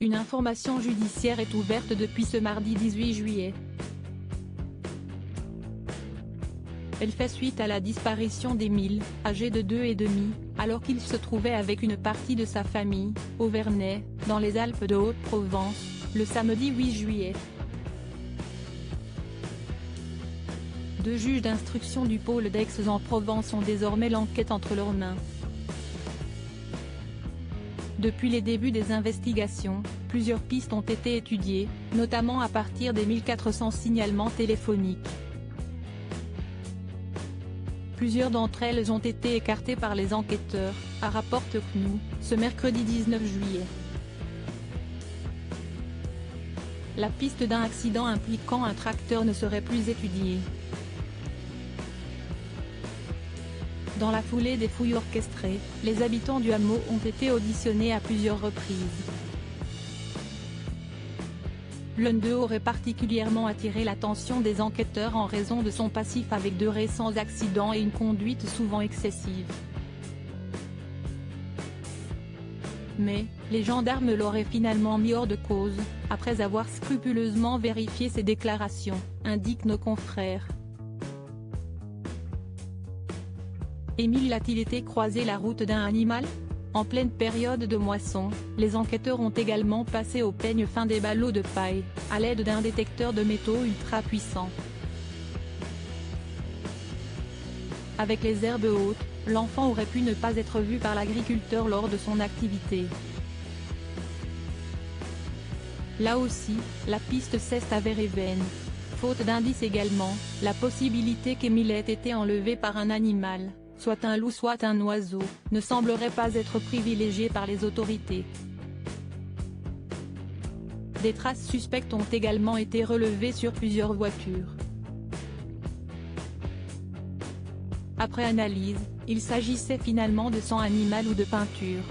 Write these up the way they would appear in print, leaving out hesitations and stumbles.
Une information judiciaire est ouverte depuis ce mardi 18 juillet. Elle fait suite à la disparition d'Émile, âgé de 2 ans et demi, alors qu'il se trouvait avec une partie de sa famille, au Vernay, dans les Alpes de Haute-Provence, le samedi 8 juillet. Deux juges d'instruction du pôle d'Aix-en-Provence ont désormais l'enquête entre leurs mains. Depuis les débuts des investigations, plusieurs pistes ont été étudiées, notamment à partir des 1400 signalements téléphoniques. Plusieurs d'entre elles ont été écartées par les enquêteurs, rapporte CNews, ce mercredi 19 juillet. La piste d'un accident impliquant un tracteur ne serait plus étudiée. Dans la foulée des fouilles orchestrées, les habitants du hameau ont été auditionnés à plusieurs reprises. L'un d'eux aurait particulièrement attiré l'attention des enquêteurs en raison de son passif avec de récents accidents et une conduite souvent excessive. Mais, les gendarmes l'auraient finalement mis hors de cause, après avoir scrupuleusement vérifié ses déclarations, indiquent nos confrères. Émile a-t-il été croiser la route d'un animal ? En pleine période de moisson, les enquêteurs ont également passé au peigne fin des ballots de paille, à l'aide d'un détecteur de métaux ultra puissant. Avec les herbes hautes, l'enfant aurait pu ne pas être vu par l'agriculteur lors de son activité. Là aussi, la piste s'est avérée vaine. Faute d'indices également, la possibilité qu'Émile ait été enlevé par un animal, soit un loup soit un oiseau, ne semblerait pas être privilégiée par les autorités. Des traces suspectes ont également été relevées sur plusieurs voitures. Après analyse, il s'agissait finalement de sang animal ou de peinture.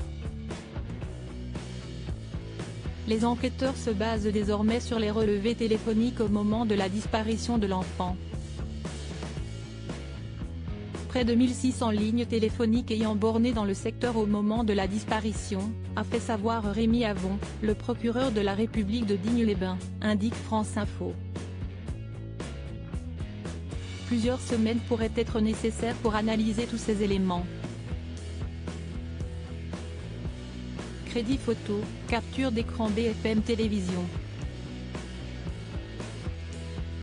Les enquêteurs se basent désormais sur les relevés téléphoniques au moment de la disparition de l'enfant. Près de 1600 lignes téléphoniques ayant borné dans le secteur au moment de la disparition, a fait savoir Rémi Avon, le procureur de la République de Digne-les-Bains, indique France Info. Plusieurs semaines pourraient être nécessaires pour analyser tous ces éléments. Crédit photo, capture d'écran BFM Télévision.